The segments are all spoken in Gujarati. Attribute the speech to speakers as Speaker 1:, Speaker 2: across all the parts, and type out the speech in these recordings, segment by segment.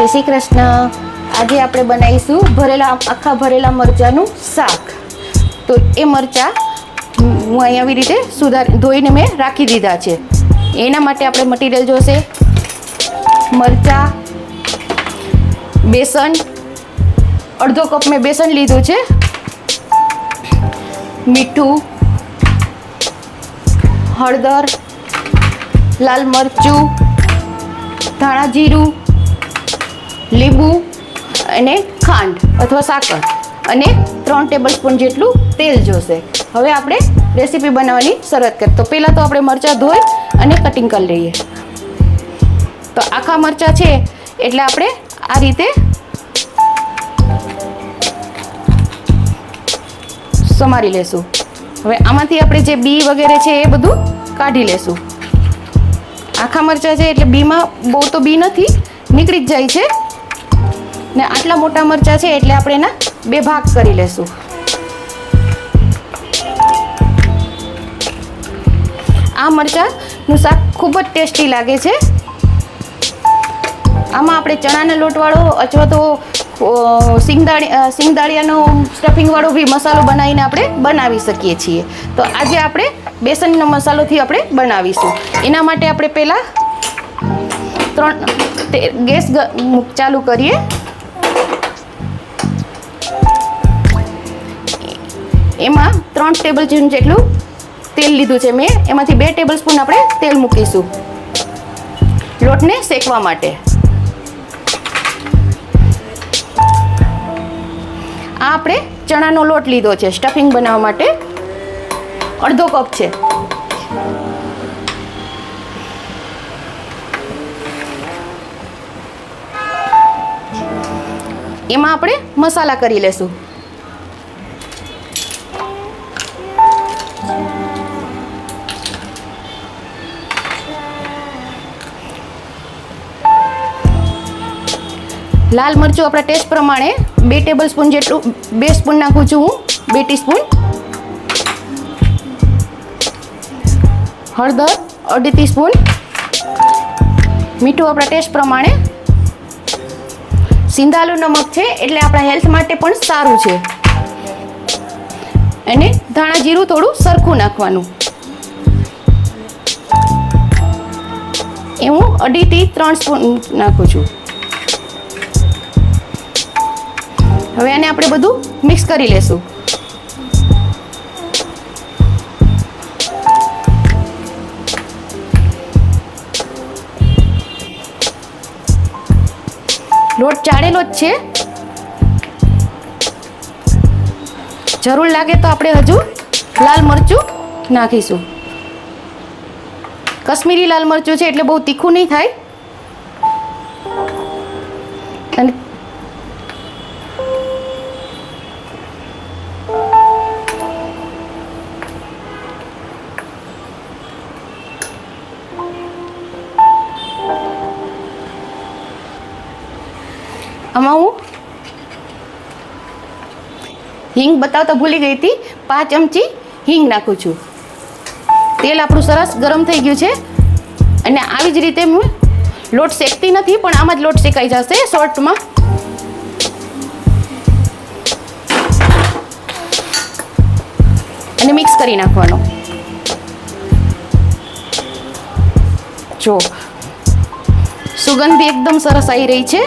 Speaker 1: જય શ્રી કૃષ્ણ। આજે આપણે બનાવીશું આખા ભરેલા મરચાંનું શાક। તો એ મરચાં હું અહીં આવી રીતે ધોઈને મેં રાખી દીધા છે। એના માટે આપણે મટીરિયલ જોશે મરચાં, બેસન, અડધો કપ મેં બેસન લીધું છે, મીઠું, હળદર, લાલ મરચું, ધાણા જીરું, લીંબુ અને ખાંડ અથવા સાકર અને 3 ટેબલસ્પૂન જેટલું તેલ જોશે। હવે આપણે રેસીપી બનાવવાની શરૂઆત કરીએ। તો પહેલાં તો આપણે મરચાં ધોઈ અને કટિંગ કરી લઈએ। તો આખા મરચાં છે એટલે આપણે આ રીતે સમારી લેશું। હવે આમાંથી આપણે જે બી વગેરે છે એ બધું કાઢી લેશું। આખા મરચાં છે એટલે બીમાં બહુ તો બી નથી, નીકળી જ જાય છે ને આટલા મોટા મરચાં છે એટલે આપણે એના 2 ભાગ કરી લેશું। આ મરચાંનું શાક ખૂબ જ ટેસ્ટી લાગે છે। આમાં આપણે ચણાના લોટવાળો અથવા તો સિંગદાળિયાનો સ્ટફિંગવાળો બી મસાલો બનાવીને આપણે બનાવી શકીએ છીએ। તો આજે આપણે બેસનનો મસાલોથી આપણે બનાવીશું। એના માટે આપણે પહેલાં ગેસ ચાલુ કરીએ। એમાં 3 ટેબલસ્પૂન જેટલું તેલ લીધું છે મેં, એમાંથી 2 ટેબલસ્પૂન આપણે તેલ મૂકીશું લોટને શેકવા માટે। આ આપણે ચણાનો લોટ લીધો છે સ્ટફિંગ બનાવવા માટે, અડધો કપ છે। એમાં આપણે મસાલા કરી લેશું। લાલ મરચું આપણા ટેસ્ટ પ્રમાણે 2 ટેબલસ્પૂન જેટલું 2 સ્પૂન નાખું છું હું, 2 ટીસ્પૂન। હળદર 1/2 ટીસ્પૂન, મીઠું આપણા ટેસ્ટ પ્રમાણે। સિંધાલું નમક છે એટલે આપણા હેલ્થ માટે પણ સારું છે। અને ધાણા જીરું થોડું સરખું નાખવાનું। એ હું 2.5 થી 3 સ્પૂન નાખું છું। હવે આને આપણે બધું મિક્સ કરી લેશું। લોટ ચાળેલો જ છે, જરૂર લાગે તો આપણે હજુ લાલ મરચું નાખીશું। કશ્મીરી લાલ મરચું છે એટલે બહુ તીખું નહીં થાય। અને આમાં હું હિંગ બતાવતા ભૂલી ગઈ હતી, 5 ચમચી હિંગ નાખું છું। તેલ આપણું સરસ ગરમ થઈ ગયું છે અને આવી જ રીતે હું લોટ શેકતી નથી પણ આમાં જ લોટ શેકાઈ જશે શોર્ટમાં। અને મિક્સ કરી નાખવાનો। જો સુગંધ બી એકદમ સરસ આવી રહી છે।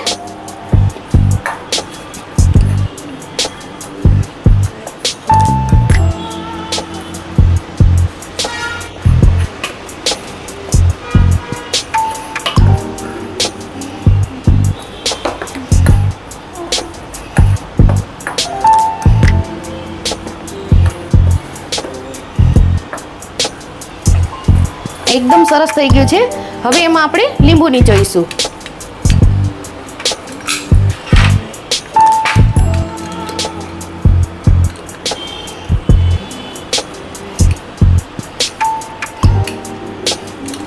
Speaker 1: એકદમ સરસ થઈ ગયું છે। હવે એમાં આપણે લીંબુ નીચોઈશું।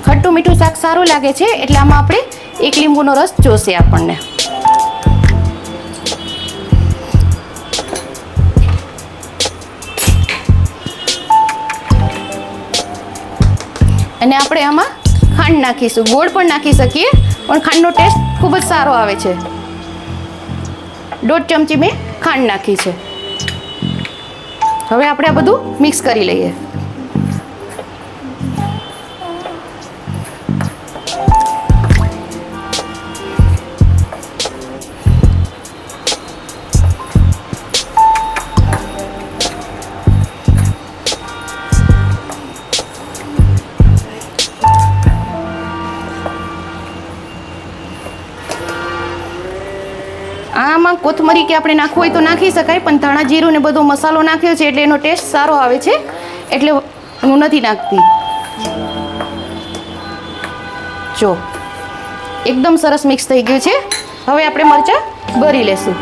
Speaker 1: ખટ્ટું મીઠું શાક સારું લાગે છે એટલે આમાં આપણે 1 લીંબુનો રસ જોશે આપણને। અને આપણે આમાં ખાંડ નાખીશું। ગોળ પણ નાખી શકીએ પણ ખાંડનો ટેસ્ટ ખૂબ જ સારો આવે છે। 1.5 ચમચી મેં ખાંડ નાખી છે. હવે આપણે આ બધું મિક્સ કરી લઈએ. આમાં કોથમરી કે આપણે નાખવું હોય તો નાખી શકાય, પણ ધાણા જીરું ને બધો મસાલો નાખ્યો છે એટલે એનો ટેસ્ટ સારો આવે છે, એટલે હું નથી નાખતી. જો એકદમ સરસ મિક્સ થઈ ગયું છે. હવે આપણે મરચાં ભરી લેશું.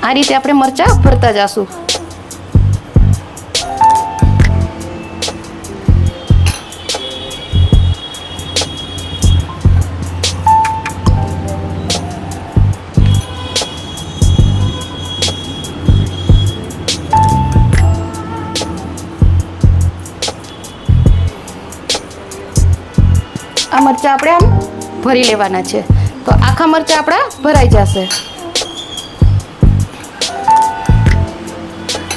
Speaker 1: આ રીતે આપણે મરચાં ભરતા જઈશું. આ મરચાં આપણે આમ ભરી લેવાના છે, તો આખા મરચાં આપણા ભરાઈ જશે.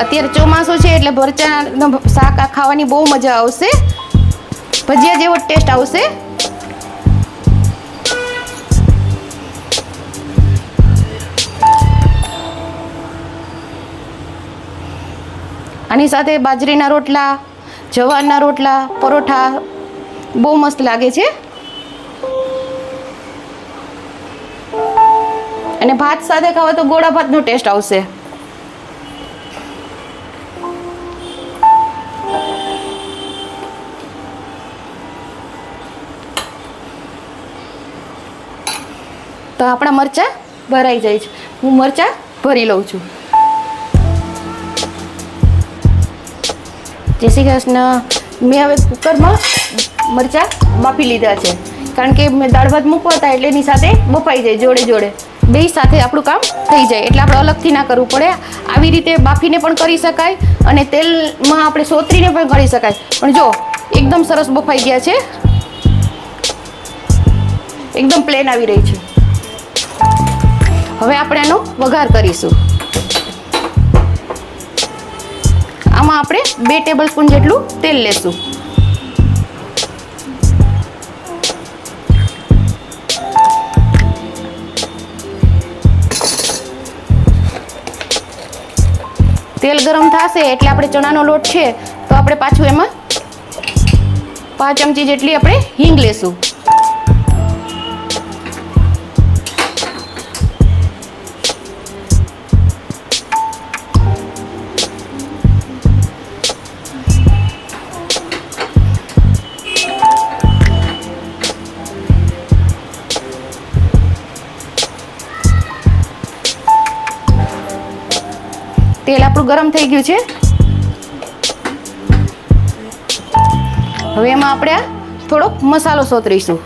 Speaker 1: અત્યારે ચોમાસું છે એટલે મરચાંનું શાક ખાવાની બહુ મજા આવશે, ભજીયા જેવો ટેસ્ટ આવશે. આની સાથે બાજરીના રોટલા, જવારના રોટલા, પરોઠા બહુ મસ્ત લાગે છે. અને ભાત સાથે ખાવા તો ગોળા ભાતનો ટેસ્ટ આવશે. તો આપણા મરચાં ભરાઈ જાય છે. હું મરચાં ભરી લઉં છું. જય શ્રી કૃષ્ણ. મેં હવે કુકરમાં મરચાં બાફી લીધા છે, કારણ કે મેં દાળ ભાત મૂકવા હતા એટલે એની સાથે બફાઈ જાય જોડે જોડે, બે સાથે આપણું કામ થઈ જાય, એટલે આપણે અલગથી ના કરવું પડે. આવી રીતે બાફીને પણ કરી શકાય અને તેલમાં આપણે સોતરીને પણ કરી શકાય. પણ જો એકદમ સરસ બફાઈ ગયા છે, એકદમ પ્લેન આવી રહી છે. હવે આપણે આનો વઘાર કરીશું. આમાં આપણે 2 ટેબલસ્પૂન જેટલું તેલ લેશું. તેલ ગરમ થશે એટલે આપણે ચણાનો લોટ છે તો આપણે પાછું એમાં 5 ચમચી જેટલી આપણે હિંગ લેશું. તેલ આપણું ગરમ થઈ ગયું છે. હવે એમાં આપણે આ થોડોક મસાલો સોતરીશું.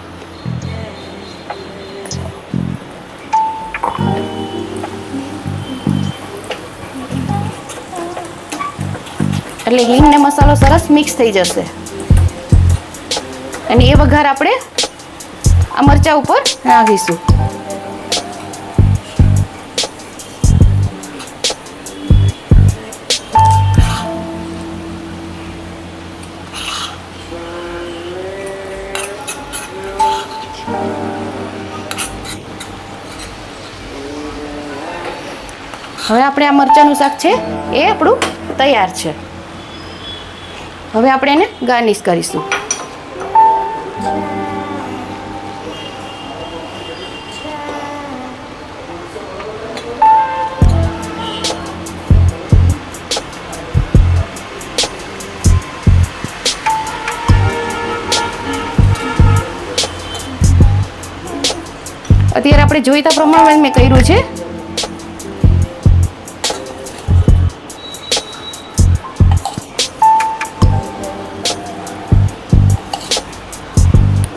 Speaker 1: એટલે હિંગ ને મસાલો સરસ મિક્સ થઈ જશે. અને એ વઘાર આપણે આ મરચાં ઉપર નાખીશું. હવે આપણે આ મરચાંનું શાક છે એ આપણું તૈયાર છે. હવે આપણે એને ગાર્નિશ કરીશું. અત્યારે આપણે જોઈતા પ્રમાણે મેં કર્યું છે.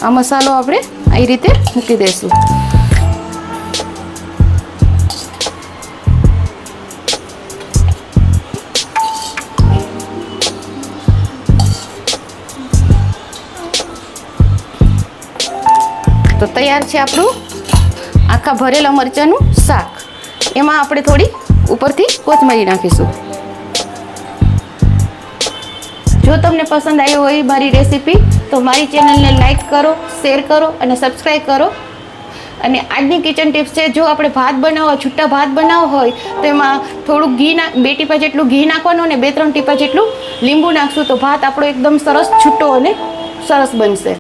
Speaker 1: આ મસાલો આપણે આ રીતે મૂકી દઈશું. તો તૈયાર છે આપણું આખા ભરેલા મરચાંનું શાક. એમાં આપણે થોડી ઉપરથી કોથમરી નાખીશું. જો તમને પસંદ આવી હોય મારી રેસીપી તો મારી ચેનલને લાઈક કરો, શેર કરો અને સબસ્ક્રાઈબ કરો. અને આજની કિચન ટિપ્સ છે, જો આપણે ભાત બનાવવા છૂટા ભાત બનાવવા હોય તો એમાં થોડુંક ઘી 2 ટીપા જેટલું ઘી નાખવાનું અને 2-3 ટીપા જેટલું લીંબુ નાખશું તો ભાત આપણો એકદમ સરસ છૂટો અને સરસ બનશે.